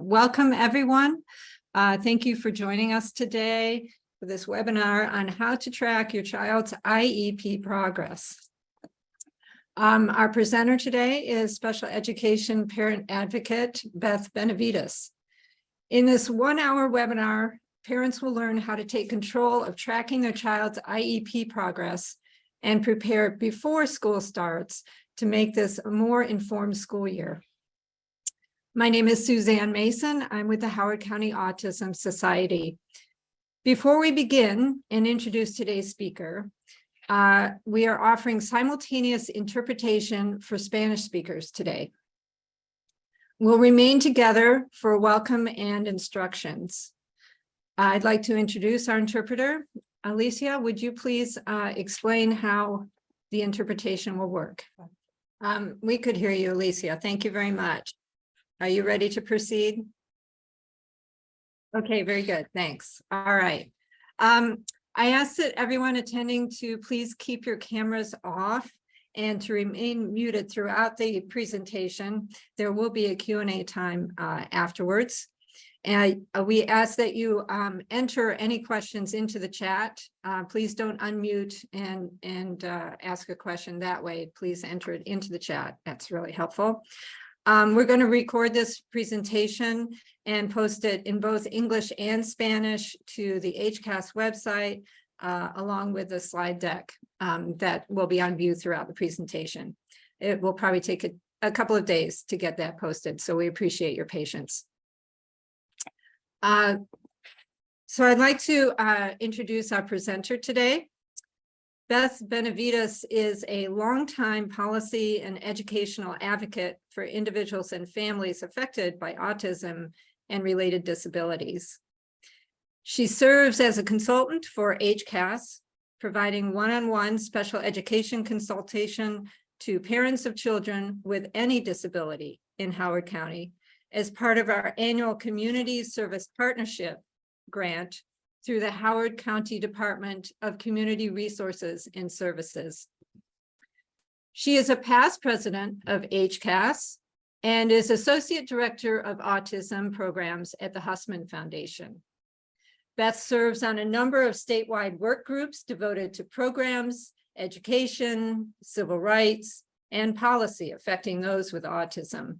Welcome, everyone. Thank you for joining us today for this webinar on how to track your child's IEP progress. Our presenter today is Special Education Parent Advocate Beth Benevides. In this 1-hour webinar, parents will learn how to take control of tracking their child's IEP progress and prepare before school starts to make this a more informed school year. My name is Suzanne Mason. I'm with the Howard County Autism Society. Before we begin and introduce today's speaker, we are offering simultaneous interpretation for Spanish speakers today. We'll remain together for welcome and instructions. I'd like to introduce our interpreter. Alicia, would you please explain how the interpretation will work? We could hear you, Alicia. Thank you very much. Are you ready to proceed? Okay, very good. Thanks. All right. I ask that everyone attending to please keep your cameras off and to remain muted throughout the presentation. There will be a Q&A time afterwards. And we ask that you enter any questions into the chat. Please don't unmute and ask a question that way. Please enter it into the chat. That's really helpful. We're going to record this presentation and post it in both English and Spanish to the HCAS website, along with the slide deck that will be on view throughout the presentation. It will probably take a couple of days to get that posted, so we appreciate your patience. So I'd like to introduce our presenter today. Beth Benevides is a longtime policy and educational advocate for individuals and families affected by autism and related disabilities. She serves as a consultant for HCAS, providing one-on-one special education consultation to parents of children with any disability in Howard County as part of our annual Community Service Partnership grant through the Howard County Department of Community Resources and Services. She is a past president of HCAS and is Associate Director of Autism Programs at the Hussman Foundation. Beth serves on a number of statewide work groups devoted to programs, education, civil rights, and policy affecting those with autism.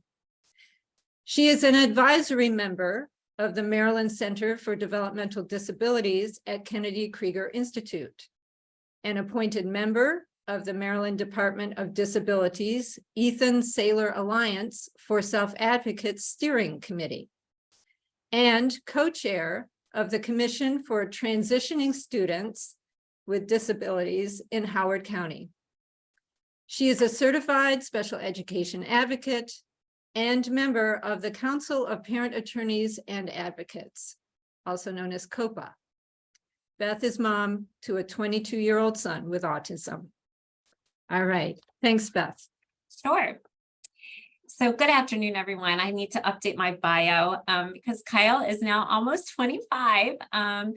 She is an advisory member of the Maryland Center for Developmental Disabilities at Kennedy Krieger Institute, an appointed member of the Maryland Department of Disabilities Ethan Saylor Alliance for Self-Advocates Steering Committee, and co-chair of the Commission for Transitioning Students with Disabilities in Howard County. She is a certified special education advocate and member of the Council of Parent Attorneys and Advocates, also known as COPA. Beth is mom to a 22-year-old son with autism. All right, thanks, Beth. Sure. So good afternoon, everyone. I need to update my bio because Kyle is now almost 25. I've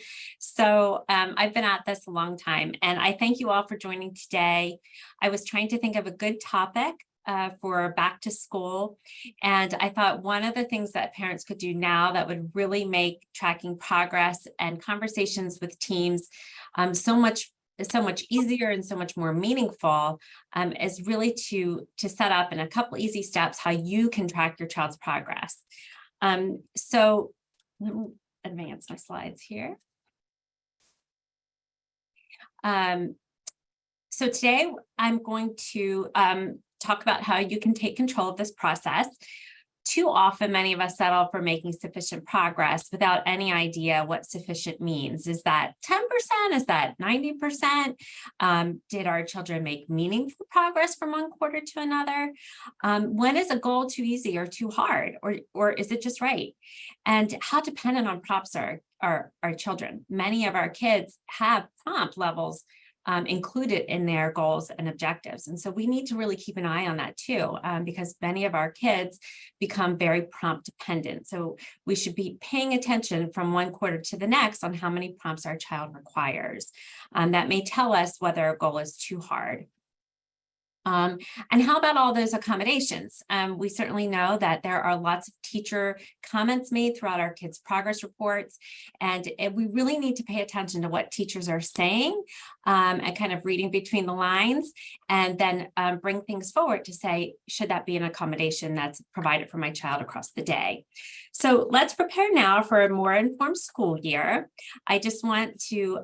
been at this a long time, and I thank you all for joining today. I was trying to think of a good topic for back to school. And I thought one of the things that parents could do now that would really make tracking progress and conversations with teams so much easier and so much more meanful is really to set up in a couple easy steps how you can track your child's progress. So let me advance my slides here. So today I'm going to talk about how you can take control of this process. Too often, many of us settle for making sufficient progress without any idea what sufficient means. Is that 10%? Is that 90%? Did our children make meaningful progress from one quarter to another? When is a goal too easy or too hard? Or is it just right? And how dependent on prompts are our children? Many of our kids have prompt levels included in their goals and objectives. And so we need to really keep an eye on that too, because many of our kids become very prompt dependent. So we should be paying attention from one quarter to the next on how many prompts our child requires. That may tell us whether a goal is too hard. And how about all those accommodations? We certainly know that there are lots of teacher comments made throughout our kids' progress reports, and we really need to pay attention to what teachers are saying and kind of reading between the lines, and then bring things forward to say, should that be an accommodation that's provided for my child across the day? So let's prepare now for a more informed school year. I just want to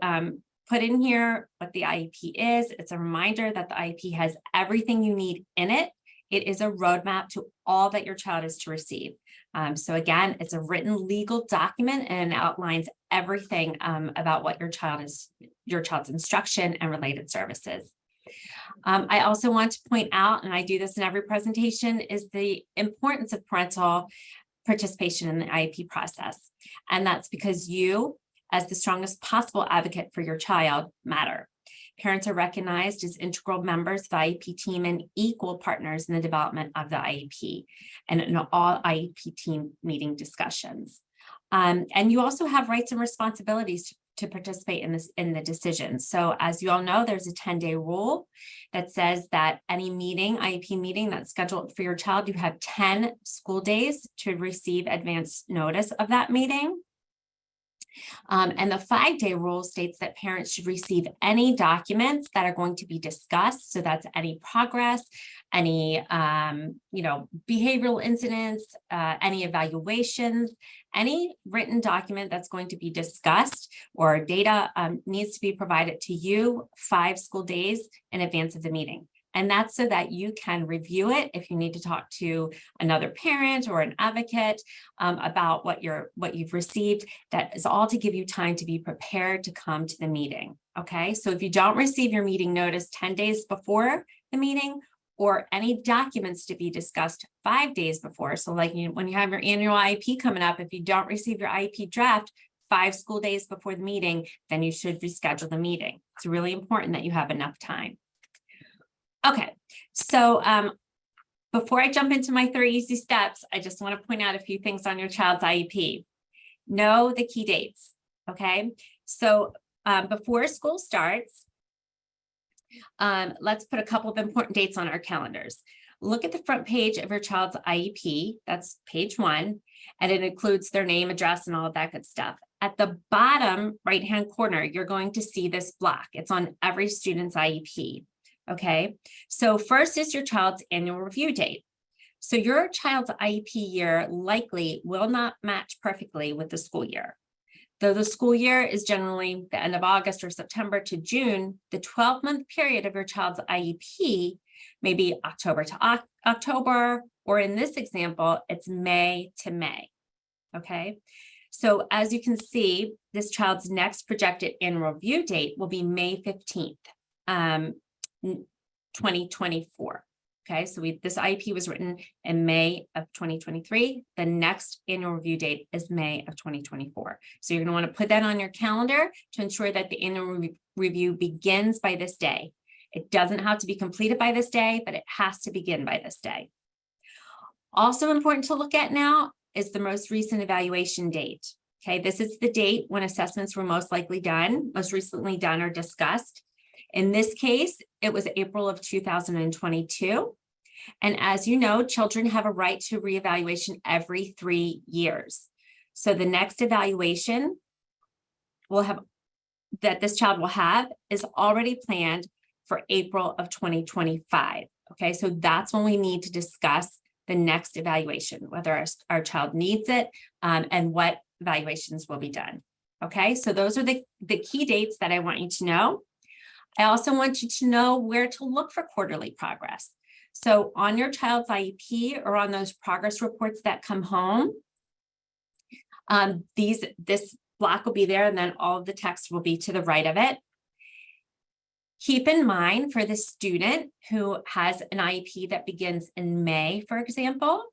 put in here what the IEP is. It's a reminder that the IEP has everything you need in it. It is a roadmap to all that your child is to receive. So again, it's a written legal document and outlines everything about what your child's instruction and related services. I also want to point out, and I do this in every presentation, is the importance of parental participation in the IEP process. And that's because you, as the strongest possible advocate for your child, matter. Parents are recognized as integral members of the IEP team and equal partners in the development of the IEP and in all IEP team meeting discussions. And you also have rights and responsibilities to participate in the decision. So as you all know, there's a 10-day rule that says that any meeting, IEP meeting that's scheduled for your child, you have 10 school days to receive advance notice of that meeting. And the 5-day rule states that parents should receive any documents that are going to be discussed. So that's any progress, any behavioral incidents, any evaluations, any written document that's going to be discussed or data needs to be provided to you 5 school days in advance of the meeting. And that's so that you can review it if you need to talk to another parent or an advocate about what you've received. That is all to give you time to be prepared to come to the meeting. Okay, so if you don't receive your meeting notice 10 days before the meeting, or any documents to be discussed 5 days before, so like when you have your annual IEP coming up, if you don't receive your IEP draft 5 school days before the meeting, then you should reschedule the meeting. It's really important that you have enough time. Okay, so before I jump into my 3 easy steps, I just want to point out a few things on your child's IEP. Know the key dates, okay? So before school starts, let's put a couple of important dates on our calendars. Look at the front page of your child's IEP, that's page 1, and it includes their name, address, and all of that good stuff. At the bottom right-hand corner, you're going to see this block. It's on every student's IEP. Okay, so first is your child's annual review date. So your child's IEP year likely will not match perfectly with the school year. Though the school year is generally the end of August or September to June, the 12-month period of your child's IEP may be October to October, or in this example, it's May to May. Okay, so as you can see, this child's next projected annual review date will be May 15th. 2024. Okay, so this IEP was written in May of 2023. The next annual review date is May of 2024. So you're going to want to put that on your calendar to ensure that the annual review begins by this day. It doesn't have to be completed by this day, but it has to begin by this day. Also important to look at now is the most recent evaluation date. Okay, this is the date when assessments were most recently done or discussed. In this case, it was April of 2022. And as you know, children have a right to reevaluation every 3 years. So the next evaluation that this child will have is already planned for April of 2025. Okay, so that's when we need to discuss the next evaluation, whether our child needs it and what evaluations will be done. Okay, so those are the key dates that I want you to know. I also want you to know where to look for quarterly progress. So on your child's IEP or on those progress reports that come home, this block will be there, and then all of the text will be to the right of it. Keep in mind for the student who has an IEP that begins in May, for example,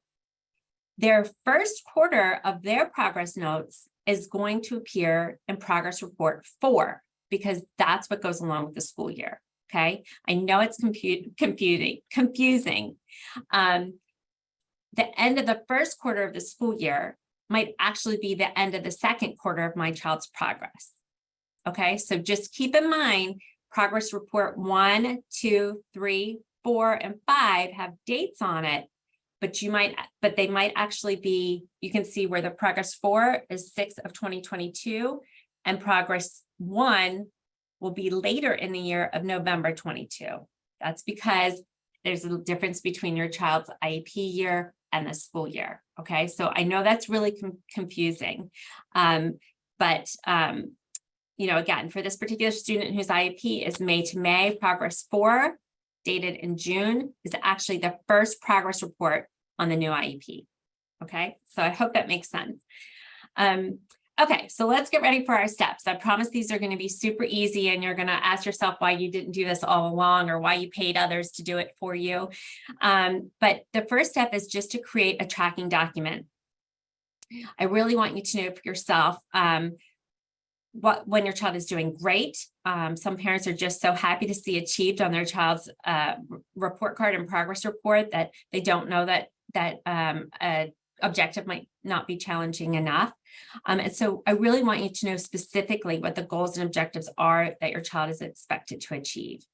their first quarter of their progress notes is going to appear in progress report 4. Because that's what goes along with the school year, okay? I know it's confusing. The end of the first quarter of the school year might actually be the end of the second quarter of my child's progress, okay? So just keep in mind, progress report 1, 2, 3, 4 and 5 have dates on it, but they might actually be, you can see where the progress 4 is 6 of 2022 and progress 1 will be later in the year of November 22. That's because there's a difference between your child's IEP year and the school year. Okay, so I know that's really confusing. But again, for this particular student whose IEP is May to May, progress 4, dated in June, is actually the first progress report on the new IEP. Okay, so I hope that makes sense. Okay, so let's get ready for our steps. I promise these are going to be super easy, and you're going to ask yourself why you didn't do this all along or why you paid others to do it for you. But the first step is just to create a tracking document. I really want you to know for yourself when your child is doing great. Some parents are just so happy to see achieved on their child's report card and progress report that they don't know that objective might not be challenging enough. And so I really want you to know specifically what the goals and objectives are that your child is expected to achieve.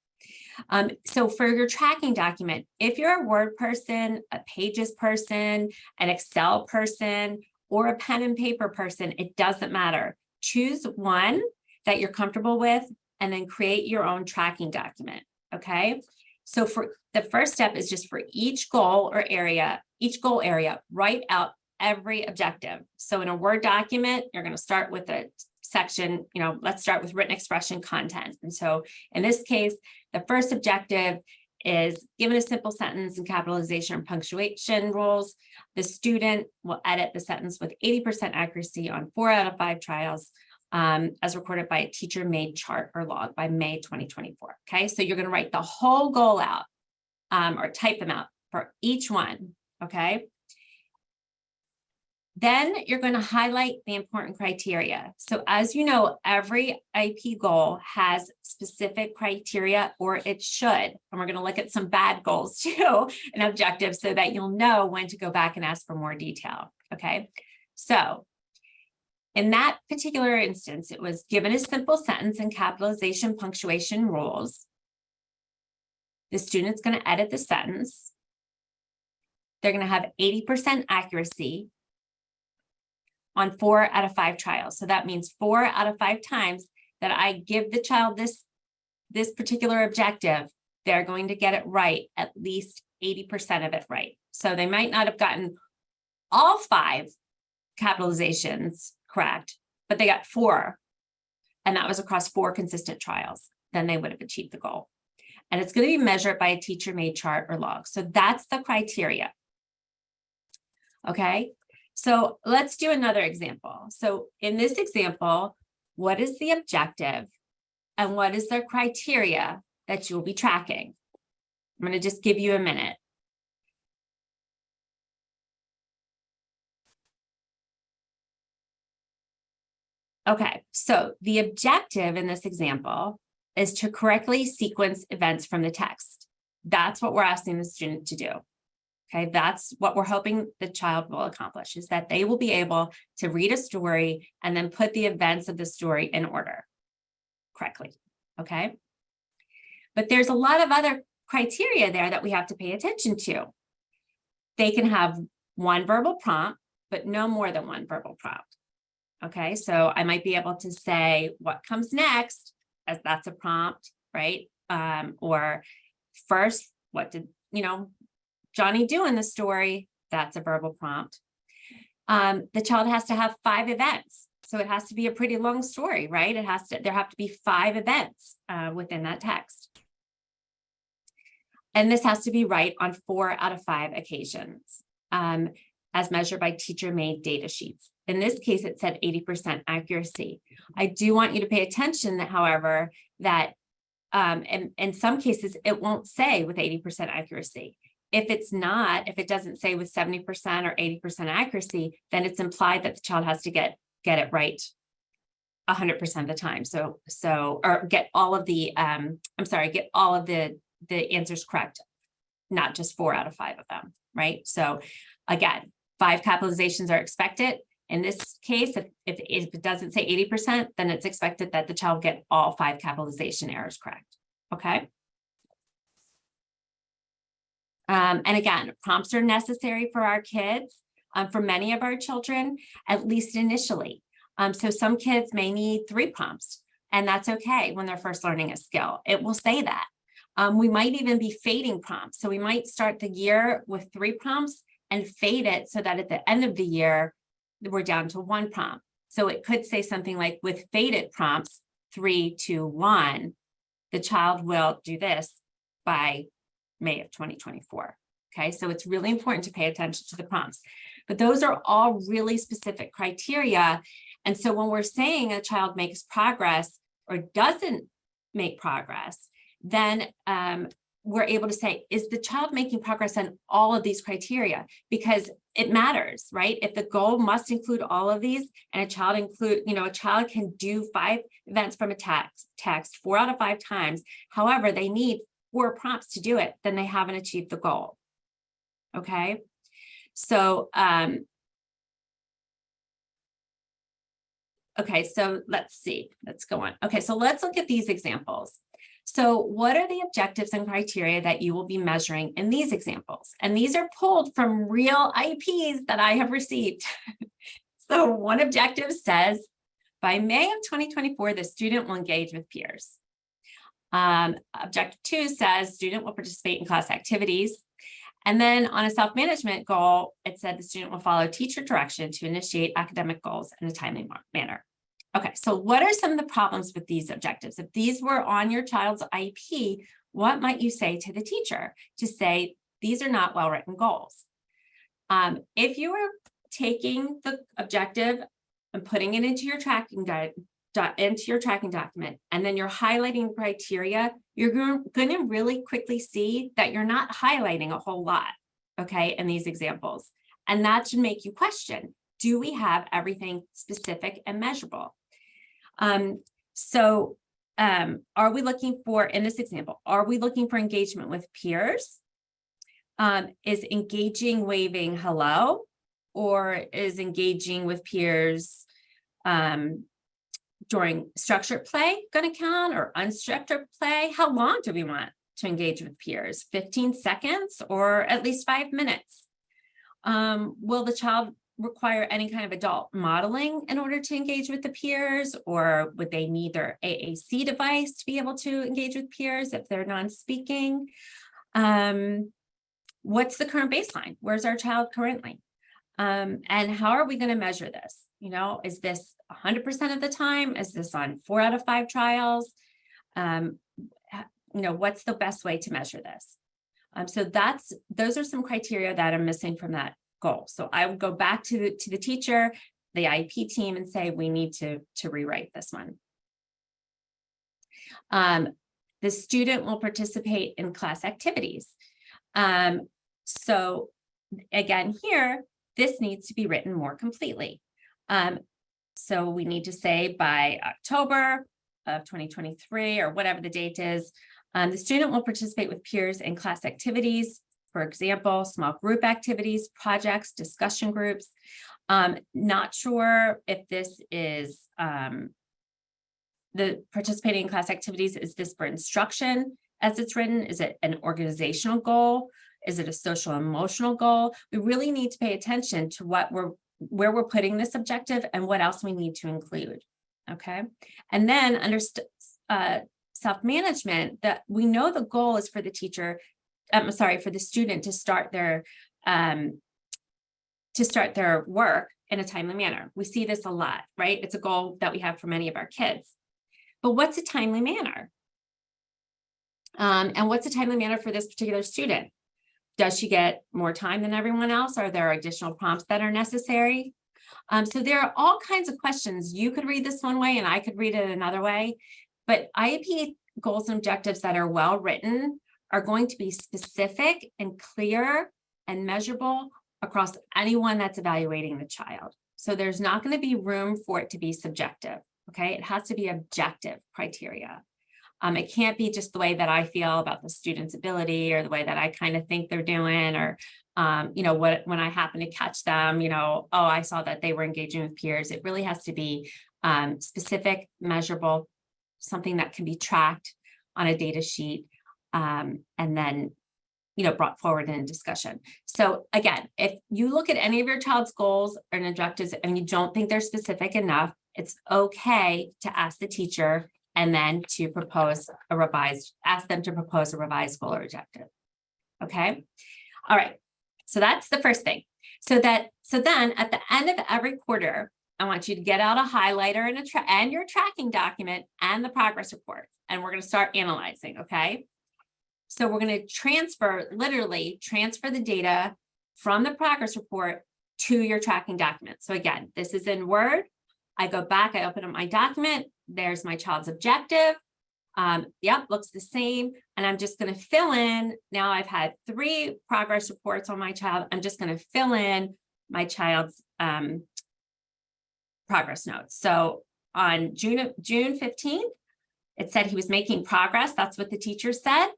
So for your tracking document, if you're a Word person, a Pages person, an Excel person, or a pen and paper person, it doesn't matter. Choose one that you're comfortable with and then create your own tracking document, okay? So for the first step is just for each goal area, write out every objective. So in a Word document, you're going to start with a section, let's start with written expression content. And so in this case, the first objective is given a simple sentence and capitalization and punctuation rules. The student will edit the sentence with 80% accuracy on 4 out of 5 trials as recorded by a teacher-made chart or log by May 2024. Okay, so you're going to write the whole goal out or type them out for each one. Okay. Then you're going to highlight the important criteria. So as you know, every IEP goal has specific criteria, or it should. And we're going to look at some bad goals too and objectives so that you'll know when to go back and ask for more detail. Okay. So in that particular instance, it was given a simple sentence and capitalization punctuation rules. The student's going to edit the sentence. They're going to have 80% accuracy on 4 out of 5 trials. So that means 4 out of 5 times that I give the child this particular objective, they're going to get it right, at least 80% of it right. So they might not have gotten all 5 capitalizations correct, but they got 4, and that was across 4 consistent trials. Then they would have achieved the goal. And it's going to be measured by a teacher-made chart or log. So that's the criteria. Okay. So let's do another example. So in this example, what is the objective and what is the criteria that you'll be tracking? I'm going to just give you a minute. Okay, so the objective in this example is to correctly sequence events from the text. That's what we're asking the student to do. Okay, that's what we're hoping the child will accomplish, is that they will be able to read a story and then put the events of the story in order correctly. Okay, but there's a lot of other criteria there that we have to pay attention to. They can have one verbal prompt, but no more than one verbal prompt. Okay, so I might be able to say what comes next, as that's a prompt, right? Or first, what did Johnny do in the story? That's a verbal prompt. The child has to have 5 events. So it has to be a pretty long story, right? There have to be 5 events within that text. And this has to be right on 4 out of 5 occasions, as measured by teacher-made data sheets. In this case, it said 80% accuracy. I do want you to pay attention that, however, that in some cases, it won't say with 80% accuracy. If it doesn't say with 70% or 80% accuracy, then it's implied that the child has to get it right 100% of the time. Or get all of the, get all of the answers correct, not just 4 out of 5 of them, right? So again, 5 capitalizations are expected. In this case, if it doesn't say 80%, then it's expected that the child get all 5 capitalization errors correct. Okay. And again, prompts are necessary for our kids, for many of our children, at least initially. So some kids may need 3 prompts, and that's okay when they're first learning a skill. It will say that. We might even be fading prompts. So we might start the year with 3 prompts and fade it so that at the end of the year, we're down to 1 prompt. So it could say something like, with faded prompts, 3, 2, 1, the child will do this by May of 2024. Okay, so it's really important to pay attention to the prompts. But those are all really specific criteria. And so when we're saying a child makes progress or doesn't make progress, then we're able to say, is the child making progress on all of these criteria? Because it matters, right? If the goal must include all of these, and a child can do 5 events from a text 4 out of 5 times. However, they need 4 prompts to do it, then they haven't achieved the goal. Okay. So, okay, so let's see, let's go on. Okay, so let's look at these examples. So what are the objectives and criteria that you will be measuring in these examples? And these are pulled from real IEPs that I have received. So one objective says, by May of 2024, the student will engage with peers. Objective 2 says, student will participate in class activities. And then on a self-management goal, it said the student will follow teacher direction to initiate academic goals in a timely manner. Okay, so what are some of the problems with these objectives? If these were on your child's IEP, what might you say to the teacher to say, these are not well-written goals? If you were taking the objective and putting it into your tracking document, and then you're highlighting criteria, you're going to really quickly see that you're not highlighting a whole lot, okay, in these examples. And that should make you question, do we have everything specific and measurable? Are we looking for, in this example, are we looking for engagement with peers? Is engaging waving hello, or is engaging with peers during structured play going to count, or unstructured play? How long do we want to engage with peers? 15 seconds or at least 5 minutes? Will the child require any kind of adult modeling in order to engage with the peers, or would they need their AAC device to be able to engage with peers if they're non-speaking? What's the current baseline? Where's our child currently? And how are we going to measure this? You know, is this 100% of the time? Is this on 4 out of 5 trials? You know, what's the best way to measure this? So those are some criteria that are missing from that goal. So I would go back to the teacher, the IEP team, and say, we need to rewrite this one. The student will participate in class activities. So again, here, this needs to be written more completely. So we need to say by October of 2023, or whatever the date is, the student will participate with peers in class activities. For example, small group activities, projects, discussion groups. Not sure if this is the participating in class activities, is this for instruction as it's written? Is it an organizational goal? Is it a social emotional goal? We really need to pay attention to where we're putting this objective and what else we need to include. Okay. And then under self-management, that we know the goal is for the teacher, for the student to start their work in a timely manner. We see this a lot, right? It's a goal that we have for many of our kids. But what's a timely manner? And what's a timely manner for this particular student? Does she get more time than everyone else? Are there additional prompts that are necessary? So there are all kinds of questions. You could read this one way and I could read it another way, but IEP goals and objectives that are well written are going to be specific and clear and measurable across anyone that's evaluating the child. So there's not going to be room for it to be subjective. Okay, it has to be objective criteria. It can't be just the way that I feel about the student's ability, or the way that I kind of think they're doing, or you know, when I happen to catch them, you know, oh, I saw that they were engaging with peers. It really has to be specific, measurable, something that can be tracked on a data sheet, and then brought forward in a discussion. So again, if you look at any of your child's goals and objectives and you don't think they're specific enough, it's okay to ask the teacher and then to ask them to propose a revised goal or objective. Okay. All right. So that's the first thing. So then at the end of every quarter, I want you to get out a highlighter and your tracking document and the progress report. And we're going to start analyzing. Okay. So we're going to literally transfer the data from the progress report to your tracking document. So again, this is in Word. I go back, I open up my document. There's my child's objective. Yep, looks the same. And I'm just going to fill in. Now I've had 3 progress reports on my child. I'm just going to fill in my child's progress notes. So on June 15th, it said he was making progress. That's what the teacher said.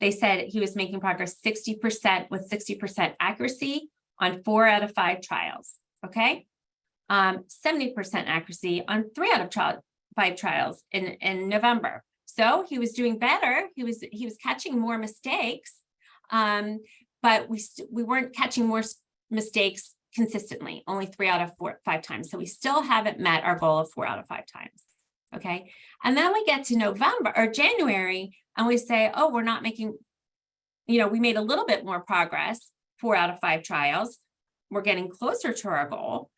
They said he was making progress 60% with 60% accuracy on 4 out of 5 trials. Okay. 70% accuracy on 3 out of 5 trials in November. So he was doing better. He was catching more mistakes, but we weren't catching more mistakes consistently, only 3 out of 5 times. So we still haven't met our goal of 4 out of 5 times. Okay. And then we get to November or January and we say, oh, we're not making, we made a little bit more progress, 4 out of 5 trials. We're getting closer to our goal.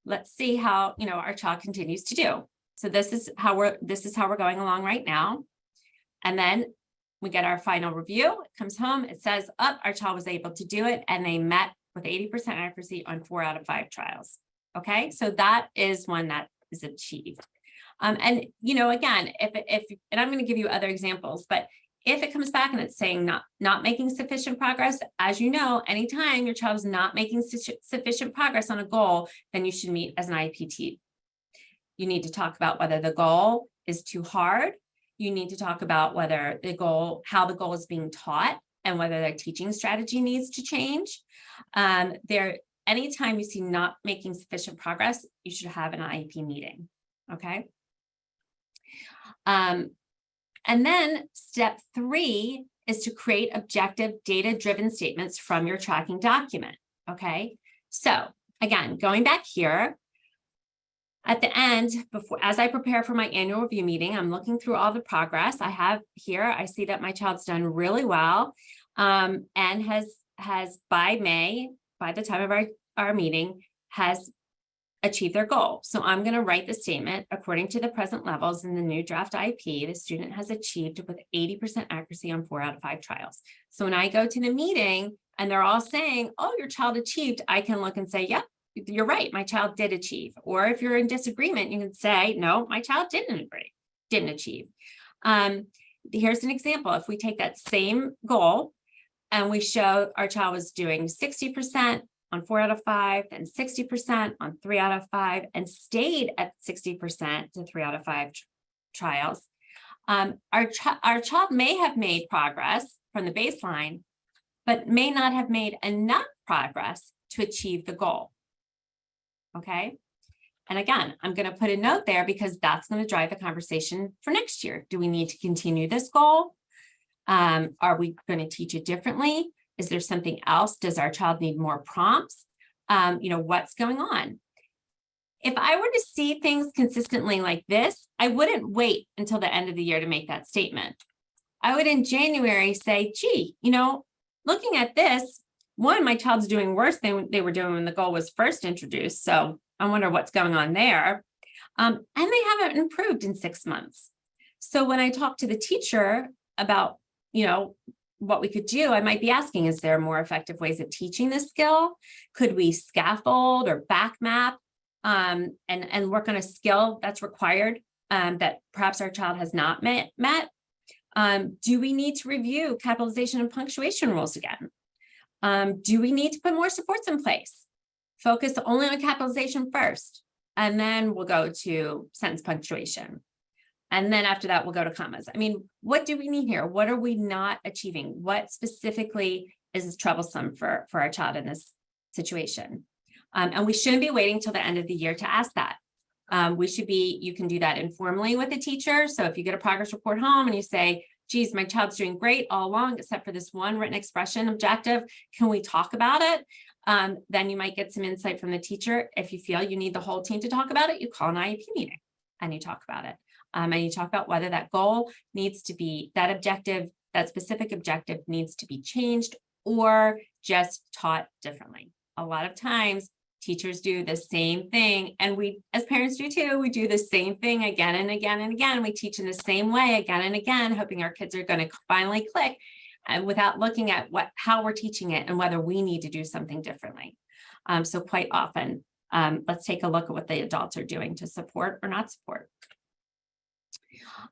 Let's see how, our child continues to do. So this is how we're going along right now. And then we get our final review. It comes home. It says, our child was able to do it. And they met with 80% accuracy on 4 out of 5 trials. Okay. So that is one that is achieved. And, again, if I'm going to give you other examples, but if it comes back and it's saying not making sufficient progress, as you know, anytime your child is not making sufficient progress on a goal, then you should meet as an IEP team. You need to talk about whether the goal is too hard. You need to talk about whether how the goal is being taught and whether their teaching strategy needs to change. Anytime you see not making sufficient progress, you should have an IEP meeting. Okay. And then step 3 is to create objective data-driven statements from your tracking document. Okay. So again, going back here, at the end, as I prepare for my annual review meeting, I'm looking through all the progress I have here. I see that my child's done really well and has by the time of our meeting, has achieved their goal. So I'm going to write the statement, according to the present levels in the new draft IEP, the student has achieved with 80% accuracy on 4 out of 5 trials. So when I go to the meeting and they're all saying, oh, your child achieved, I can look and say, yep, you're right, my child did achieve. Or if you're in disagreement, you can say, no, my child didn't achieve. Here's an example. If we take that same goal and we show our child was doing 60% on 4 out of 5, then 60% on 3 out of 5, and stayed at 60% to 3 out of 5 trials. Our child may have made progress from the baseline, but may not have made enough progress to achieve the goal. Okay. And again, I'm going to put a note there because that's going to drive the conversation for next year. Do we need to continue this goal? Are we going to teach it differently? Is there something else? Does our child need more prompts? What's going on? If I were to see things consistently like this, I wouldn't wait until the end of the year to make that statement. I would in January say, gee, looking at this, my child's doing worse than they were doing when the goal was first introduced. So I wonder what's going on there. And they haven't improved in 6 months. So when I talk to the teacher about, what we could do, I might be asking, is there more effective ways of teaching this skill? Could we scaffold or back map and work on a skill that's required that perhaps our child has not met? Do we need to review capitalization and punctuation rules again? Do we need to put more supports in place? Focus only on capitalization first, and then we'll go to sentence punctuation. And then after that, we'll go to commas. I mean, what do we need here? What are we not achieving? What specifically is troublesome for our child in this situation? And we shouldn't be waiting till the end of the year to ask that. You can do that informally with the teacher. So if you get a progress report home and you say, geez, my child's doing great all along, except for this one written expression objective. Can we talk about it? Then you might get some insight from the teacher. If you feel you need the whole team to talk about it, you call an IEP meeting and you talk about it. And you talk about whether that goal needs to be, that objective, that specific objective needs to be changed or just taught differently. A lot of times teachers do the same thing, and we as parents do too. We do the same thing again and again and again. We teach in the same way again and again, hoping our kids are going to finally click, and without looking at how we're teaching it and whether we need to do something differently. So quite often, let's take a look at what the adults are doing to support or not support.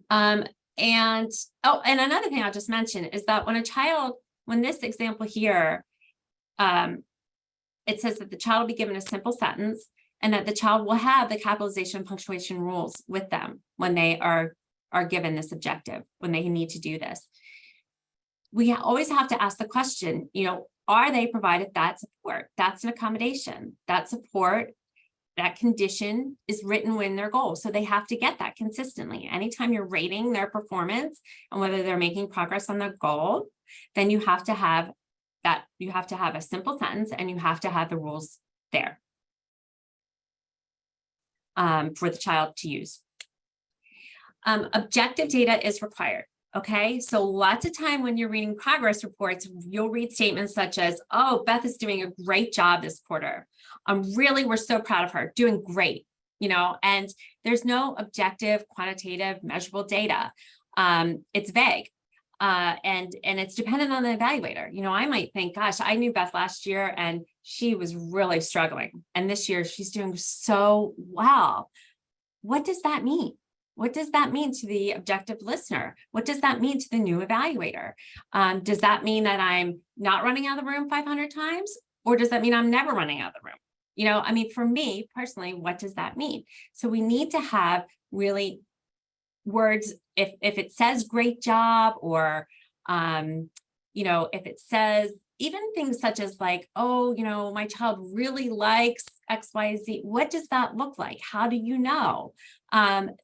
And another thing I'll just mention is that when this example here, it says that the child will be given a simple sentence and that the child will have the capitalization and punctuation rules with them when they are given this objective, when they need to do this. We always have to ask the question, are they provided that support? That's an accommodation. That support, that condition is written in their goals. So they have to get that consistently. Anytime you're rating their performance and whether they're making progress on their goal, then you have to have that, you have to have a simple sentence and you have to have the rules there for the child to use. Objective data is required. Okay, so lots of time when you're reading progress reports, you'll read statements such as, oh, Beth is doing a great job this quarter. We're so proud of her, doing great, and there's no objective, quantitative, measurable data. It's vague. And it's dependent on the evaluator. I might think, gosh, I knew Beth last year and she was really struggling. And this year she's doing so well. What does that mean? What does that mean to the objective listener? What does that mean to the new evaluator? Does that mean that I'm not running out of the room 500 times? Or does that mean I'm never running out of the room? For me personally, what does that mean? So we need to have really words, if it says great job, or if it says even things such as like, oh, my child really likes XYZ. What does that look like? How do you know?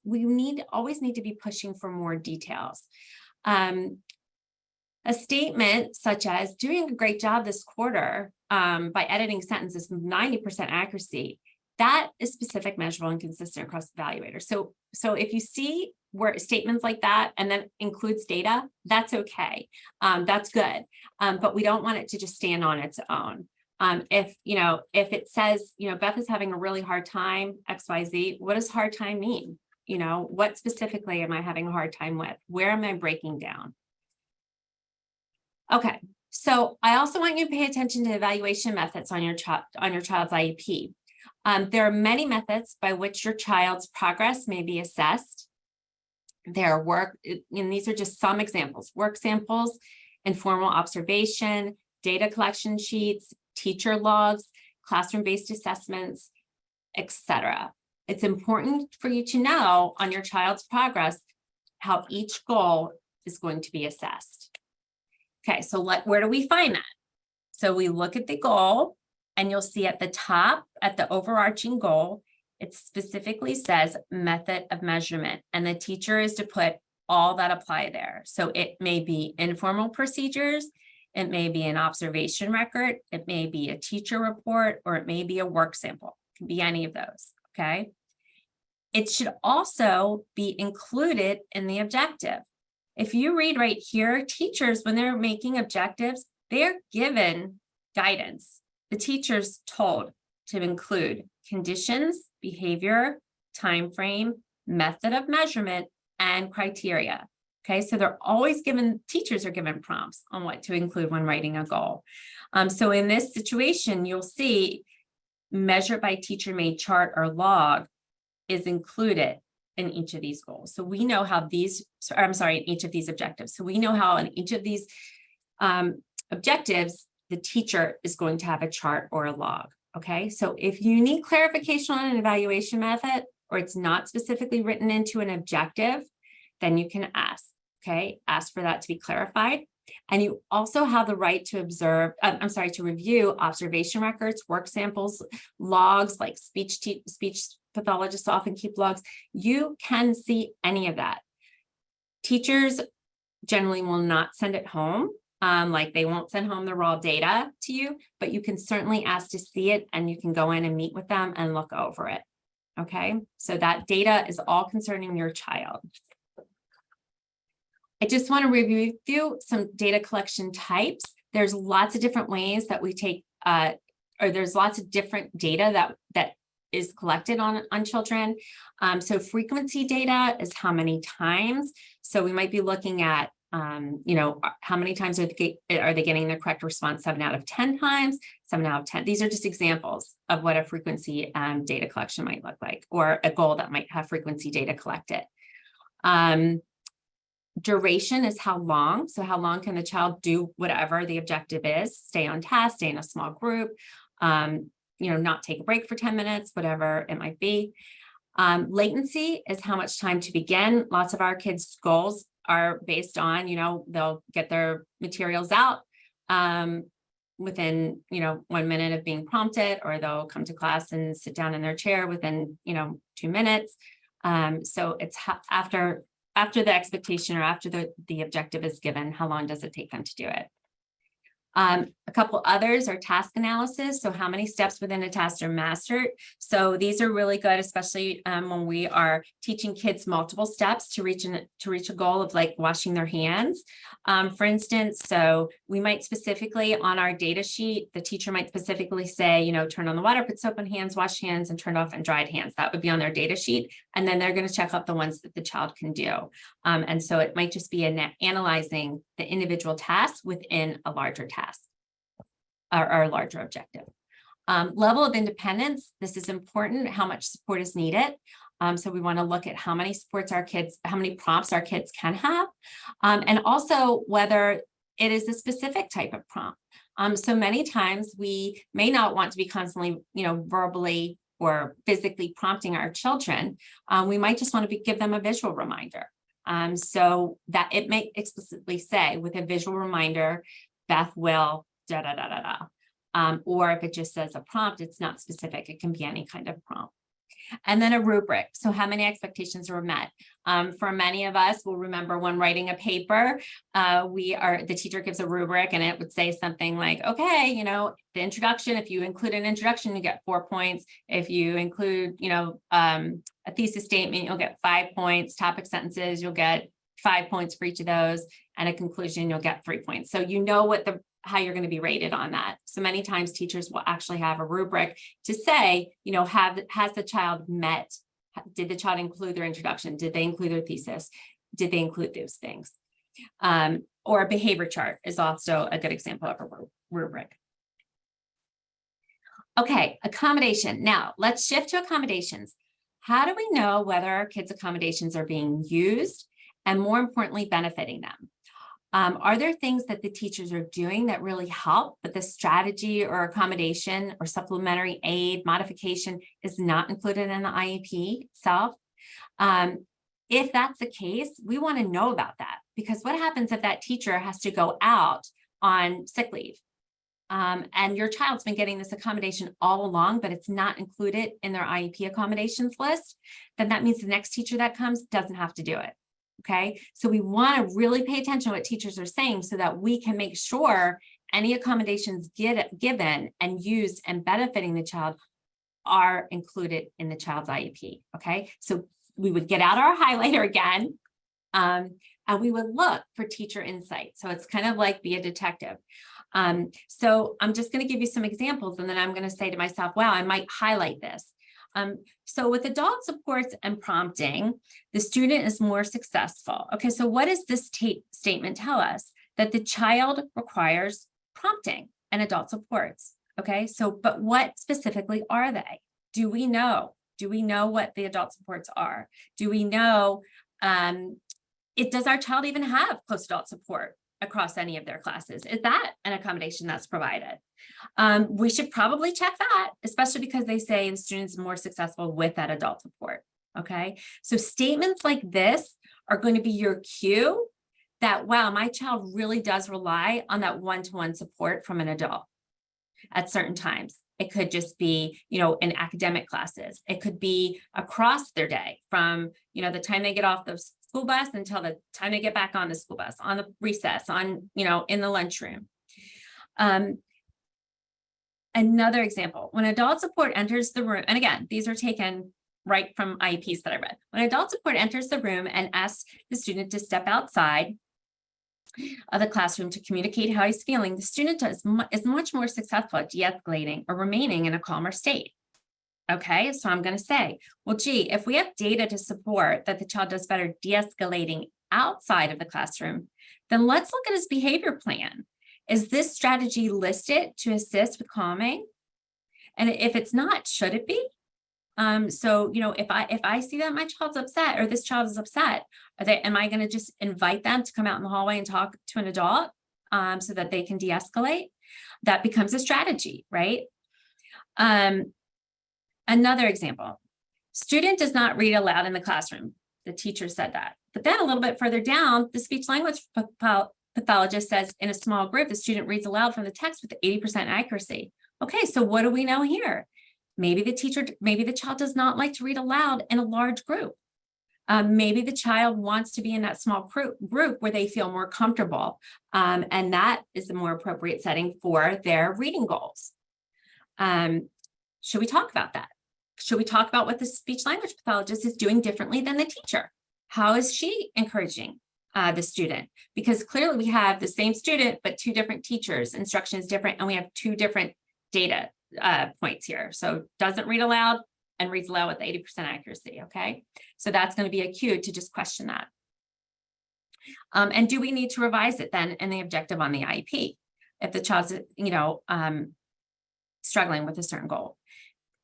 We always need to be pushing for more details. A statement such as doing a great job this quarter by editing sentences with 90% accuracy, that is specific, measurable, and consistent across the evaluator. So if you see where statements like that and then includes data, that's okay. That's good. But we don't want it to just stand on its own. If it says, Beth is having a really hard time, XYZ, what does hard time mean? What specifically am I having a hard time with? Where am I breaking down? Okay. So I also want you to pay attention to evaluation methods on your child's IEP. There are many methods by which your child's progress may be assessed. And these are just some examples: work samples, informal observation, data collection sheets, teacher logs, classroom-based assessments, etc. It's important for you to know on your child's progress how each goal is going to be assessed. Okay, so where do we find that? So we look at the goal, and you'll see at the top, at the overarching goal, it specifically says method of measurement, and the teacher is to put all that apply there. So it may be informal procedures, it may be an observation record, it may be a teacher report, or it may be a work sample. It can be any of those, okay? It should also be included in the objective. If you read right here, teachers, when they're making objectives, they're given guidance. The teacher's told to include conditions, behavior, time frame, method of measurement, and criteria. Okay, so they're always given, teachers are given prompts on what to include when writing a goal. So in this situation, you'll see measured by teacher made chart or log is included in each of these goals. So we know how in each of these objectives. So we know how in each of these objectives, the teacher is going to have a chart or a log. Okay, so if you need clarification on an evaluation method, or it's not specifically written into an objective, then you can ask, okay? Ask for that to be clarified. And you also have the right to to review observation records, work samples, logs, like speech pathologists often keep logs. You can see any of that. Teachers generally will not send it home. Like they won't send home the raw data to you, but you can certainly ask to see it and you can go in and meet with them and look over it. Okay, so that data is all concerning your child. I just want to review some data collection types. There's lots of different ways that we take, or there's lots of different data that is collected on children. So frequency data is how many times. So we might be looking at, you know, how many times are they getting the correct response? 7 out of 10 times, 7 out of 10. These are just examples of what a frequency data collection might look like, or a goal that might have frequency data collected. Duration is how long. So how long can the child do whatever the objective is, stay on task, stay in a small group, you know, not take a break for 10 minutes, whatever it might be. Latency is how much time to begin. Lots of our kids' goals are based on, you know, they'll get their materials out within, you know, 1 minute of being prompted, or they'll come to class and sit down in their chair within, you know, 2 minutes. So it's after the expectation, or after the objective is given, how long does it take them to do it? A couple others are task analysis. So how many steps within a task are mastered? So these are really good, especially when we are teaching kids multiple steps to reach a goal of like washing their hands. For instance, so we might specifically on our data sheet, the teacher might specifically say, you know, turn on the water, put soap on hands, wash hands, and turn off and dried hands. That would be on their data sheet. And then they're going to check out the ones that the child can do. And so it might just be analyzing the individual tasks within a larger task, or a larger objective. Level of independence, this is important, how much support is needed. So we want to look at how many how many prompts our kids can have, and also whether it is a specific type of prompt. So many times we may not want to be constantly, you know, verbally or physically prompting our children. We might just want to give them a visual reminder. So that it may explicitly say, with a visual reminder, Beth will da da da da da. Or if it just says a prompt, it's not specific. It can be any kind of prompt. And then a rubric. So how many expectations were met? For many of us, we'll remember when writing a paper, the teacher gives a rubric and it would say something like, okay, you know, the introduction, if you include an introduction, you get 4 points. If you include, you know, a thesis statement, you'll get 5 points. Topic sentences, you'll get 5 points for each of those. And a conclusion, you'll get 3 points. So you know how you're going to be rated on that. So many times teachers will actually have a rubric to say, you know, has the child met, did the child include their introduction? Did they include their thesis? Did they include those things? Or a behavior chart is also a good example of a rubric. Okay, accommodation. Now let's shift to accommodations. How do we know whether our kids' accommodations are being used and, more importantly, benefiting them? Are there things that the teachers are doing that really help, but the strategy or accommodation or supplementary aid modification is not included in the IEP itself? If that's the case, we want to know about that, because what happens if that teacher has to go out on sick leave? And your child's been getting this accommodation all along, but it's not included in their IEP accommodations list, then that means the next teacher that comes doesn't have to do it. Okay, so we want to really pay attention to what teachers are saying so that we can make sure any accommodations given and used and benefiting the child are included in the child's IEP. Okay, so we would get out our highlighter again, and we would look for teacher insight. So it's kind of like be a detective. So I'm just going to give you some examples, and then I'm going to say to myself, wow, I might highlight this. So with adult supports and prompting, the student is more successful. Okay, so what does this statement tell us? That the child requires prompting and adult supports. Okay, so but what specifically are they? Do we know? Do we know what the adult supports are? Do we know, does our child even have close adult support across any of their classes? Is that an accommodation that's provided? We should probably check that, especially because they say the student's more successful with that adult support. Okay, so statements like this are going to be your cue that, wow, my child really does rely on that one-to-one support from an adult at certain times. It could just be, you know, in academic classes. It could be across their day from, you know, the time they get off school bus until the time they get back on the school bus, on the recess, on, in the lunchroom. Another example, when adult support enters the room, and again, these are taken right from IEPs that I read. When adult support enters the room and asks the student to step outside of the classroom to communicate how he's feeling, the student is much more successful at de-escalating or remaining in a calmer state. Okay, so I'm going to say, well, gee, if we have data to support that the child does better de-escalating outside of the classroom, then let's look at his behavior plan. Is this strategy listed to assist with calming? And if it's not, should it be? So, if I see that my child's upset or this child is upset, am I going to just invite them to come out in the hallway and talk to an adult so that they can de-escalate? That becomes a strategy, right? Another example, student does not read aloud in the classroom. The teacher said that. But then a little bit further down, the speech language pathologist says in a small group, the student reads aloud from the text with 80% accuracy. Okay, so what do we know here? Maybe the child does not like to read aloud in a large group. Maybe the child wants to be in that small group where they feel more comfortable. And that is the more appropriate setting for their reading goals. Should we talk about that? Should we talk about what the speech language pathologist is doing differently than the teacher? How is she encouraging the student? Because clearly we have the same student, but two different teachers, instruction is different, and we have two different data points here. So doesn't read aloud and reads aloud with 80% accuracy, okay? So that's going to be a cue to just question that. And do we need to revise it then in the objective on the IEP if the child's, struggling with a certain goal?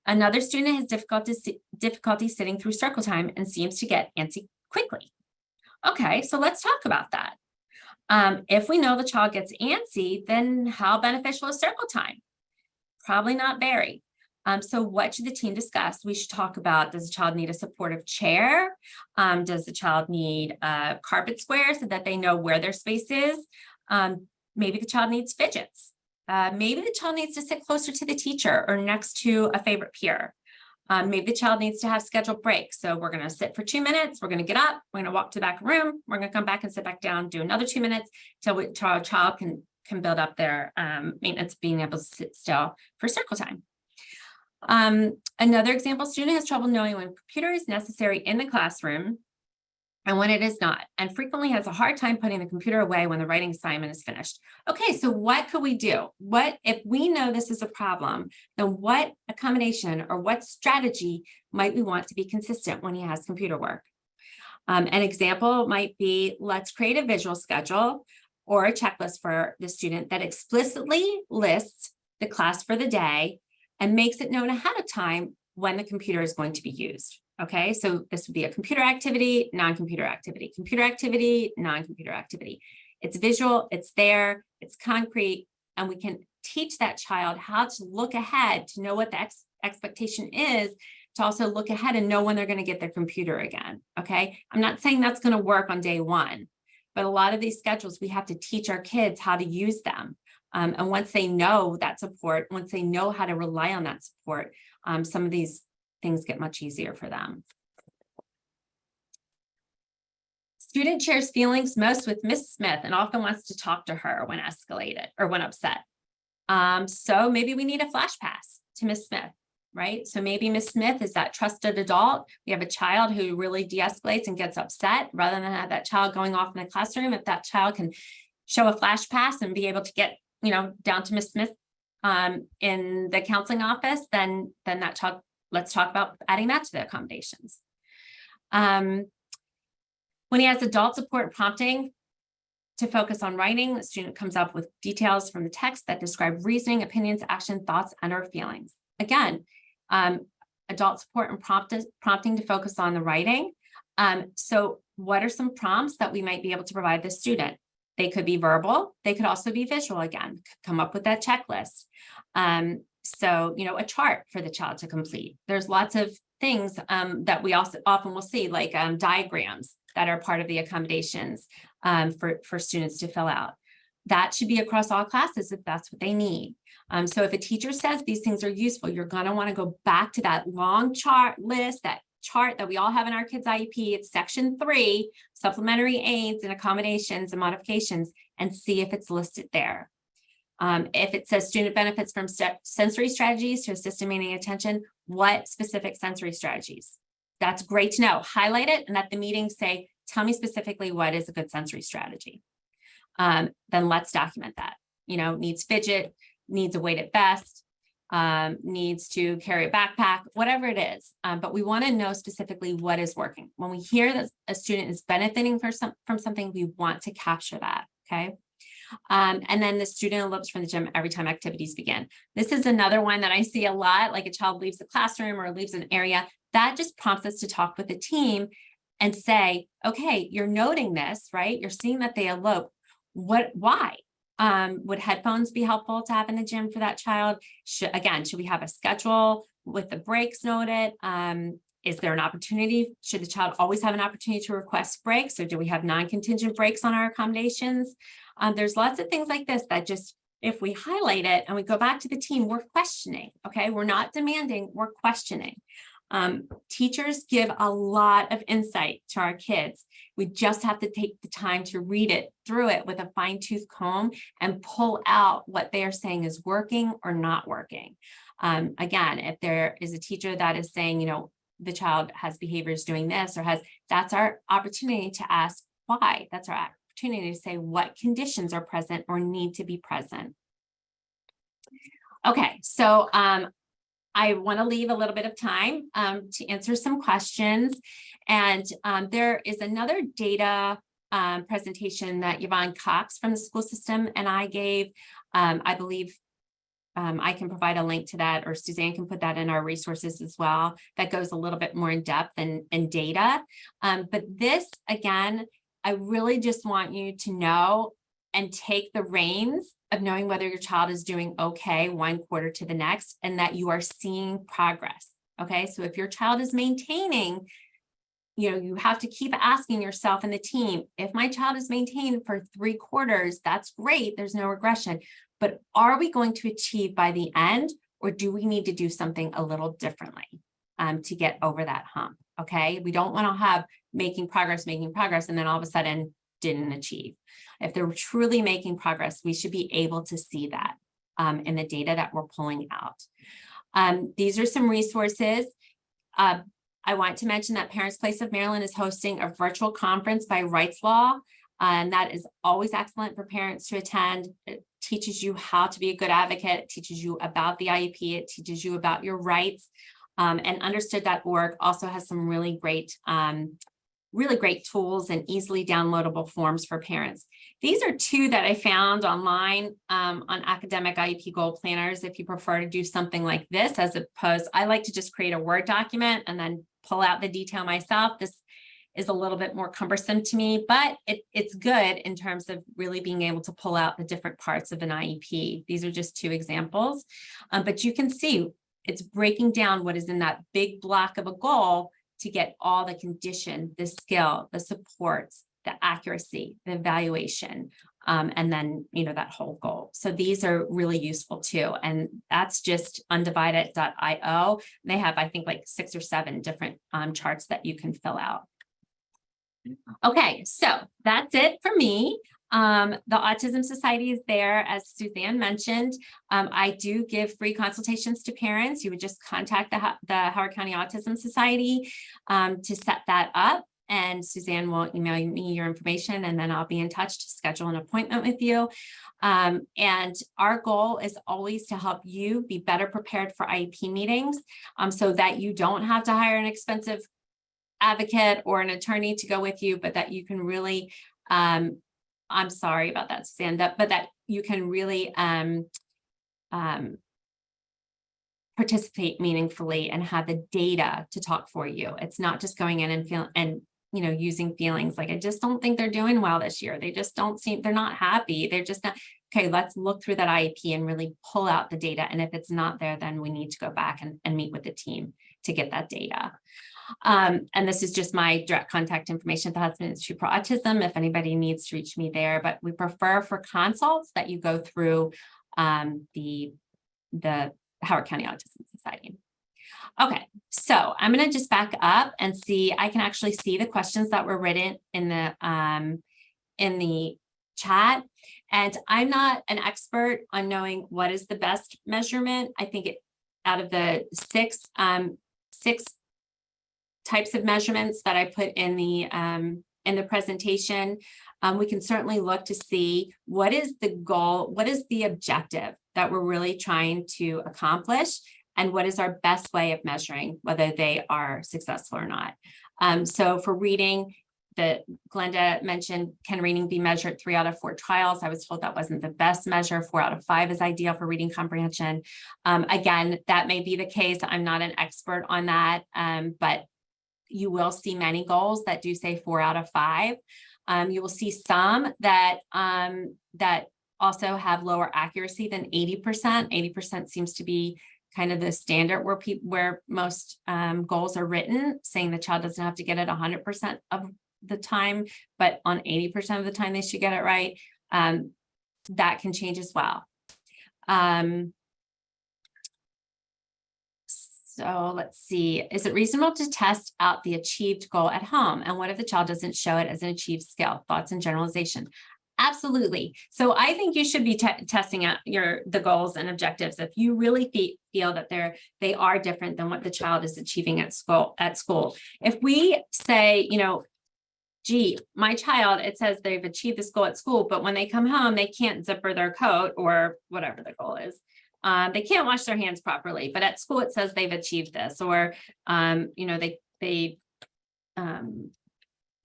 Another student has difficulty sitting through circle time and seems to get antsy quickly. Okay, so let's talk about that. If we know the child gets antsy, then how beneficial is circle time? Probably not very. So what should the team discuss? We should talk about, does the child need a supportive chair? Does the child need a carpet square so that they know where their space is? Maybe the child needs fidgets. Maybe the child needs to sit closer to the teacher or next to a favorite peer. Maybe the child needs to have scheduled breaks. So we're going to sit for 2 minutes. We're going to get up. We're going to walk to the back room. We're going to come back and sit back down, do another 2 minutes till our child can build up their maintenance, being able to sit still for circle time. Another example, student has trouble knowing when computer is necessary in the classroom and when it is not, and frequently has a hard time putting the computer away when the writing assignment is finished. Okay, so what could we do? What if we know this is a problem, then what accommodation or what strategy might we want to be consistent when he has computer work? An example might be, let's create a visual schedule or a checklist for the student that explicitly lists the class for the day and makes it known ahead of time when the computer is going to be used. Okay, so this would be a computer activity, non-computer activity, computer activity, non-computer activity. It's visual, it's there, it's concrete, and we can teach that child how to look ahead to know what the expectation is, to also look ahead and know when they're going to get their computer again. Okay, I'm not saying that's going to work on day one, but a lot of these schedules, we have to teach our kids how to use them. And once they know that support, once they know how to rely on that support, some of these things get much easier for them. Student shares feelings most with Miss Smith and often wants to talk to her when escalated or when upset. So maybe we need a flash pass to Miss Smith, right? So maybe Miss Smith is that trusted adult. We have a child who really de-escalates and gets upset, rather than have that child going off in the classroom. If that child can show a flash pass and be able to get, down to Miss Smith in the counseling office, then that child, let's talk about adding that to the accommodations. When he has adult support prompting to focus on writing, the student comes up with details from the text that describe reasoning, opinions, action, thoughts, and or feelings. Again, adult support and prompting to focus on the writing. So what are some prompts that we might be able to provide the student? They could be verbal. They could also be visual. Again, come up with that checklist. So, a chart for the child to complete. There's lots of things that we also often will see, like diagrams that are part of the accommodations for students to fill out. That should be across all classes if that's what they need. So if a teacher says these things are useful, you're going to want to go back to that long chart list, that chart that we all have in our kids' IEP. It's section 3, supplementary aids and accommodations and modifications, and see if it's listed there. If it says student benefits from sensory strategies to assist in maintaining attention, what specific sensory strategies? That's great to know. Highlight it, and at the meeting say, tell me specifically what is a good sensory strategy. Then let's document that. You know, needs fidget, needs a weighted vest, needs to carry a backpack, whatever it is. But we want to know specifically what is working. When we hear that a student is benefiting from something, we want to capture that, okay? And then the student elopes from the gym every time activities begin. This is another one that I see a lot, like a child leaves the classroom or leaves an area. That just prompts us to talk with the team and say, okay, you're noting this, right? You're seeing that they elope. Why? Would headphones be helpful to have in the gym for that child? Should we have a schedule with the breaks noted? Is there an opportunity? Should the child always have an opportunity to request breaks, or do we have non-contingent breaks on our accommodations? There's lots of things like this that just, if we highlight it and we go back to the team, we're questioning, okay? We're not demanding, we're questioning. Teachers give a lot of insight to our kids. We just have to take the time to read it through it with a fine-tooth comb and pull out what they are saying is working or not working. Again, if there is a teacher that is saying, you know, the child has behaviors doing this or that's our opportunity to ask why. That's our opportunity to say what conditions are present or need to be present. Okay, so I want to leave a little bit of time to answer some questions. And there is another data presentation that Yvonne Cox from the school system and I gave. I believe I can provide a link to that, or Suzanne can put that in our resources as well. That goes a little bit more in depth and data. But this, again, I really just want you to know and take the reins of knowing whether your child is doing okay one quarter to the next, and that you are seeing progress. Okay, so if your child is maintaining, you know, you have to keep asking yourself and the team, if my child is maintained for 3 quarters, that's great, there's no regression. But are we going to achieve by the end, or do we need to do something a little differently to get over that hump? Okay, we don't want to have making progress, and then all of a sudden didn't achieve. If they're truly making progress, we should be able to see that in the data that we're pulling out. These are some resources. I want to mention that Parents Place of Maryland is hosting a virtual conference by Rights Law, and that is always excellent for parents to attend. It teaches you how to be a good advocate. It teaches you about the IEP. It teaches you about your rights. And understood.org also has some really great tools and easily downloadable forms for parents. These are 2 that I found online on academic IEP goal planners. If you prefer to do something like this, as opposed, I like to just create a Word document and then pull out the detail myself. This is a little bit more cumbersome to me, but it's good in terms of really being able to pull out the different parts of an IEP. These are just 2 examples, but you can see it's breaking down what is in that big block of a goal to get all the condition, the skill, the supports, the accuracy, the evaluation, and then, you know, that whole goal. So these are really useful too. And that's just undivided.io. They have, I think, like 6 or 7 different charts that you can fill out. Okay, so that's it for me. The Autism Society is there, as Suzanne mentioned. I do give free consultations to parents. You would just contact the Howard County Autism Society to set that up, and Suzanne will email me your information, and then I'll be in touch to schedule an appointment with you. And our goal is always to help you be better prepared for IEP meetings, so that you don't have to hire an expensive advocate or an attorney to go with you, but that you can really I'm sorry about that, Suzanne, but that you can really participate meaningfully and have the data to talk for you. It's not just going in and you know, using feelings like, I just don't think they're doing well this year. They just don't seem, they're not happy. They're just not, okay, let's look through that IEP and really pull out the data. And if it's not there, then we need to go back and meet with the team to get that data. And this is just my direct contact information at the Hussman Institute for Autism, if anybody needs to reach me there, but we prefer for consults that you go through the Howard County Autism Society. Okay, so I'm going to just back up and see, I can actually see the questions that were written in the chat. And I'm not an expert on knowing what is the best measurement. I think out of the six types of measurements that I put in the presentation, we can certainly look to see what is the goal, what is the objective that we're really trying to accomplish, and what is our best way of measuring whether they are successful or not. So for reading, Glenda mentioned, can reading be measured 3 out of 4 trials? I was told that wasn't the best measure. 4 out of 5 is ideal for reading comprehension. Again, that may be the case. I'm not an expert on that, but you will see many goals that do say 4 out of 5. You will see some that also have lower accuracy than 80%. 80% seems to be kind of the standard where most goals are written, saying the child doesn't have to get it 100% of the time, but on 80% of the time they should get it right. That can change as well. So let's see, is it reasonable to test out the achieved goal at home? And what if the child doesn't show it as an achieved skill? Thoughts and generalization? Absolutely. So I think you should be testing out the goals and objectives if you really feel that they are different than what the child is achieving at school. If we say, gee, my child, it says they've achieved this goal at school, but when they come home, they can't zipper their coat or whatever the goal is. They can't wash their hands properly, but at school it says they've achieved this, or they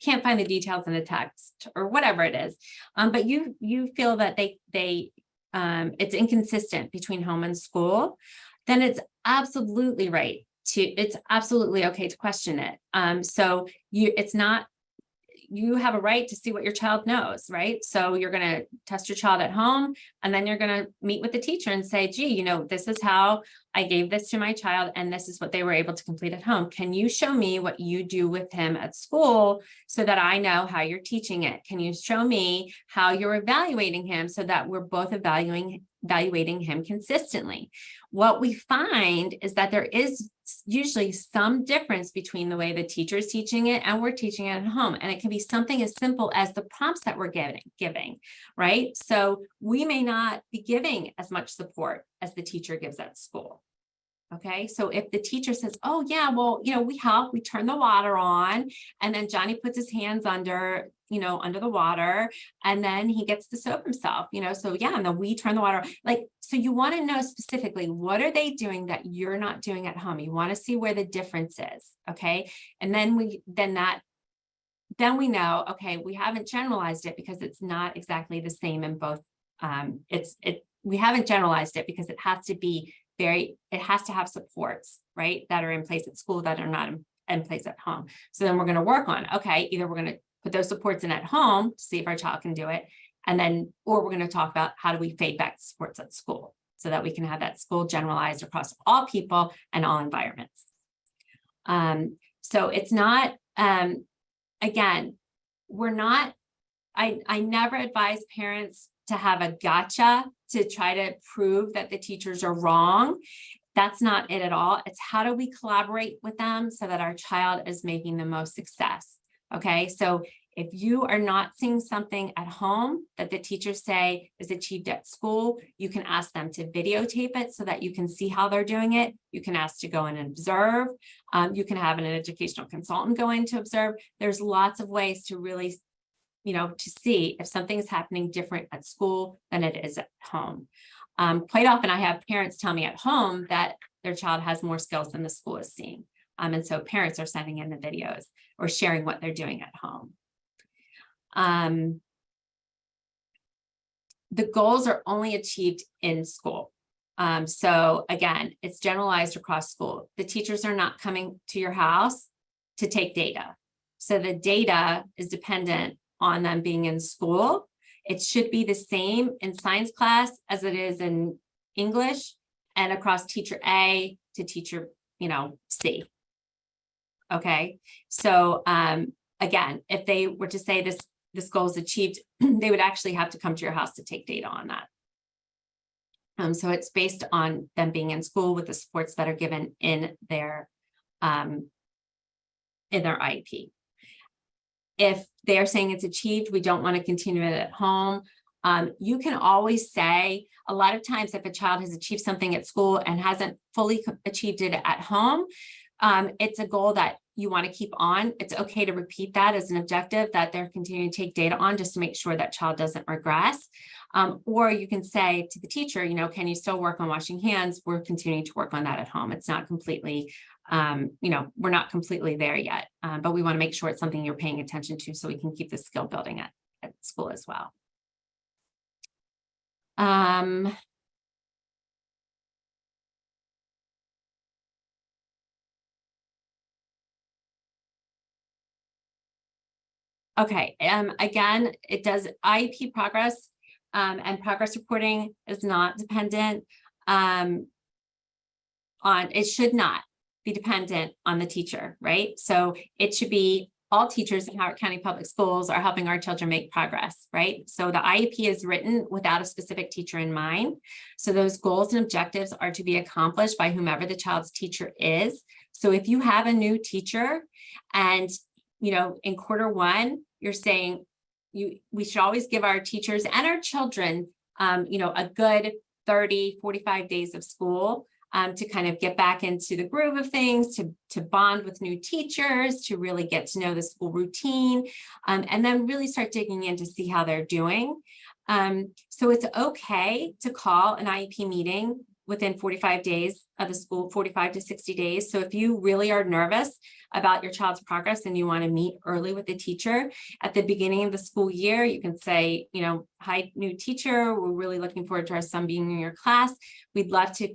can't find the details in the text or whatever it is. But you feel that it's inconsistent between home and school, then it's absolutely right it's absolutely okay to question it. So you have a right to see what your child knows, right? So you're going to test your child at home, and then you're going to meet with the teacher and say, gee, this is how I gave this to my child, and this is what they were able to complete at home. Can you show me what you do with him at school so that I know how you're teaching it? Can you show me how you're evaluating him so that we're both evaluating him consistently? What we find is that there is usually some difference between the way the teacher is teaching it and we're teaching it at home. And it can be something as simple as the prompts that we're giving, right? So we may not be giving as much support as the teacher gives at school. Okay, so if the teacher says, oh yeah, well, we help, we turn the water on, and then Johnny puts his hands under the water, and then he gets the soap himself, so yeah, and then we turn the water, so you want to know specifically, what are they doing that you're not doing at home? You want to see where the difference is, okay? And then we know, okay, we haven't generalized it because it's not exactly the same in both. We haven't generalized it because it has to have supports, right, that are in place at school that are not in place at home. So then we're going to work on, okay, either we're going to put those supports in at home to see if our child can do it, or we're going to talk about how do we fade back the supports at school so that we can have that school generalized across all people and all environments. So it's not, again, I never advise parents to have a gotcha to try to prove that the teachers are wrong. That's not it at all. It's how do we collaborate with them so that our child is making the most success. Okay, so if you are not seeing something at home that the teachers say is achieved at school, you can ask them to videotape it so that you can see how they're doing it. You can ask to go in and observe. You can have an educational consultant go in to observe. There's lots of ways to really to see if something is happening different at school than it is at home. Quite often I have parents tell me at home that their child has more skills than the school is seeing. And so parents are sending in the videos or sharing what they're doing at home. The goals are only achieved in school. So again, it's generalized across school. The teachers are not coming to your house to take data. So the data is dependent on them being in school. It should be the same in science class as it is in English and across teacher A to teacher, C. Okay, so again, if they were to say this goal is achieved, they would actually have to come to your house to take data on that. So it's based on them being in school with the supports that are given in their IEP. If they're saying it's achieved, we don't want to continue it at home. You can always say, a lot of times if a child has achieved something at school and hasn't fully achieved it at home, it's a goal that you want to keep on. It's okay to repeat that as an objective that they're continuing to take data on, just to make sure that child doesn't regress. Or you can say to the teacher, can you still work on washing hands? We're continuing to work on that at home. It's not completely, we're not completely there yet, but we want to make sure it's something you're paying attention to so we can keep the skill building at school as well. Okay, again, it does IEP progress and progress reporting is not dependent it should not be dependent on the teacher, right? So it should be all teachers in Howard County Public Schools are helping our children make progress, right? So the IEP is written without a specific teacher in mind. So those goals and objectives are to be accomplished by whomever the child's teacher is. So if you have a new teacher and, in quarter 1, you're saying we should always give our teachers and our children, a good 30, 45 days of school to kind of get back into the groove of things, to bond with new teachers, to really get to know the school routine, and then really start digging in to see how they're doing. So it's okay to call an IEP meeting within 45 days of the school, 45 to 60 days. So if you really are nervous about your child's progress and you want to meet early with the teacher at the beginning of the school year, you can say, hi, new teacher, we're really looking forward to our son being in your class. We'd love to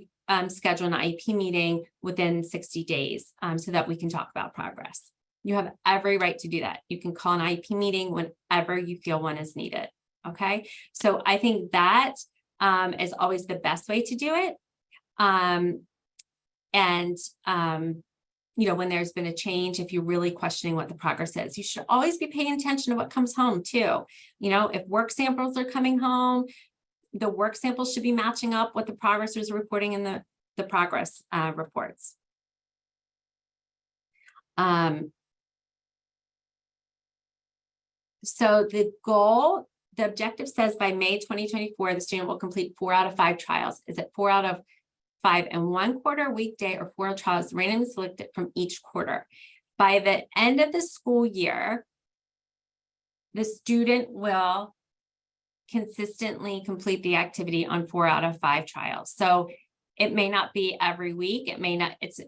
schedule an IEP meeting within 60 days so that we can talk about progress. You have every right to do that. You can call an IEP meeting whenever you feel one is needed. Okay, so I think that is always the best way to do it. When there's been a change, if you're really questioning what the progress is, you should always be paying attention to what comes home too. If work samples are coming home, the work samples should be matching up what the progressors are reporting in the progress reports. So the objective says by May 2024, the student will complete 4 out of 5 trials. Is it 4 out of 5 in one quarter, weekday, or 4 trials randomly selected from each quarter? By the end of the school year, the student will consistently complete the activity on 4 out of 5 trials. So it may not be every week. It may not, it's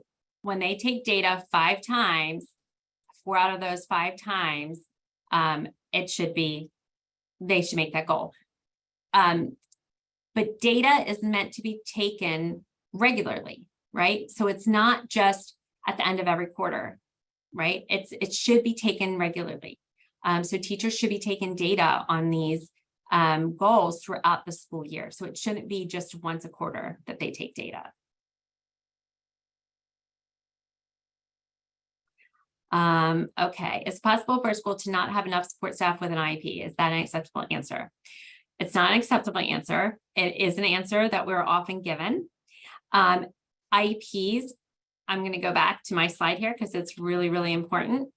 when they take data 5 times, 4 out of those 5 times, they should make that goal. But data is meant to be taken regularly, right? So it's not just at the end of every quarter, right? It should be taken regularly. So teachers should be taking data on these goals throughout the school year. So it shouldn't be just once a quarter that they take data. Okay, it's possible for a school to not have enough support staff with an IEP. Is that an acceptable answer? It's not an acceptable answer. It is an answer that we're often given. IEPs, I'm going to go back to my slide here because it's really, really important.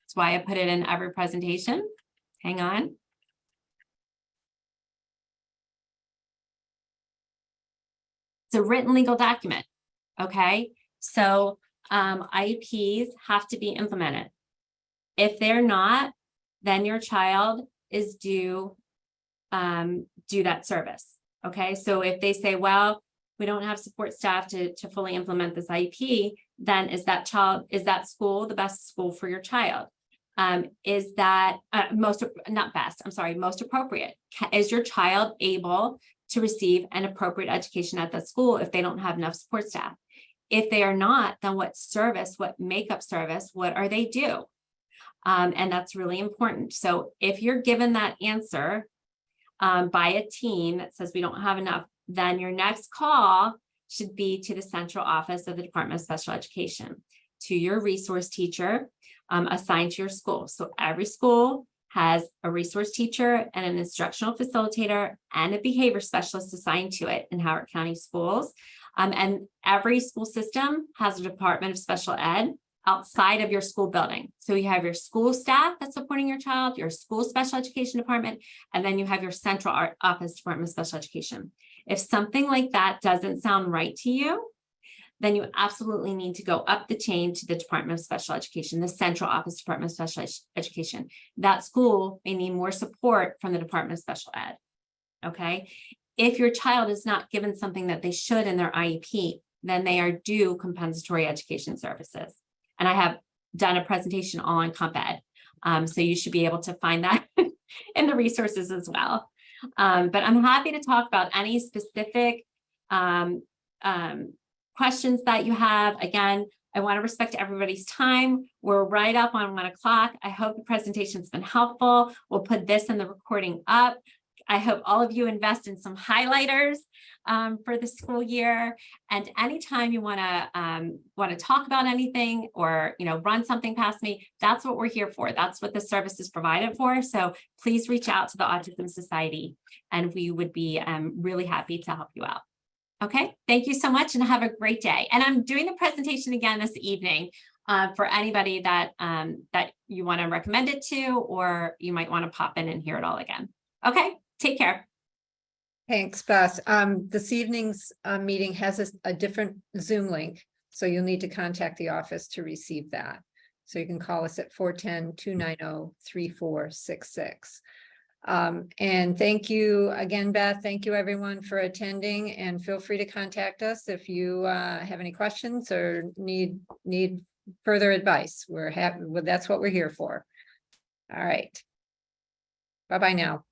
That's why I put it in every presentation. Hang on. It's a written legal document. Okay, so IEPs have to be implemented. If they're not, then your child is due do that service. Okay, so if they say, well, we don't have support staff to fully implement this IEP, then is that school the best school for your child? Is that most appropriate? Is your child able to receive an appropriate education at that school if they don't have enough support staff? If they are not, then what makeup service, what are they due? And that's really important. So if you're given that answer by a team that says we don't have enough, then your next call should be to the central office of the Department of Special Education, to your resource teacher assigned to your school. So every school has a resource teacher and an instructional facilitator and a behavior specialist assigned to it in Howard County Schools. And every school system has a Department of Special Ed outside of your school building. So you have your school staff that's supporting your child, your school special education department, and then you have your central office Department of Special Education. If something like that doesn't sound right to you, then you absolutely need to go up the chain to the Department of Special Education, the central office Department of Special Education. That school may need more support from the Department of Special Ed. Okay. If your child is not given something that they should in their IEP, then they are due compensatory education services. And I have done a presentation all on Comp Ed. So you should be able to find that in the resources as well. But I'm happy to talk about any specific questions that you have. Again, I want to respect everybody's time. We're right up on 1 o'clock. I hope the presentation's been helpful. We'll put this in the recording up. I hope all of you invest in some highlighters for the school year. And anytime you want to talk about anything or run something past me, that's what we're here for. That's what the service is provided for. So please reach out to the Autism Society, and we would be really happy to help you out. Okay, thank you so much and have a great day. And I'm doing the presentation again this evening for anybody that that you want to recommend it to, or you might want to pop in and hear it all again. Okay, take care. Thanks, Beth. This evening's meeting has a different Zoom link, so you'll need to contact the office to receive that. So you can call us at 410-290-3466. And thank you again, Beth. Thank you everyone for attending, and feel free to contact us if you have any questions or need further advice. We're happy. That's what we're here for. All right. Bye-bye now.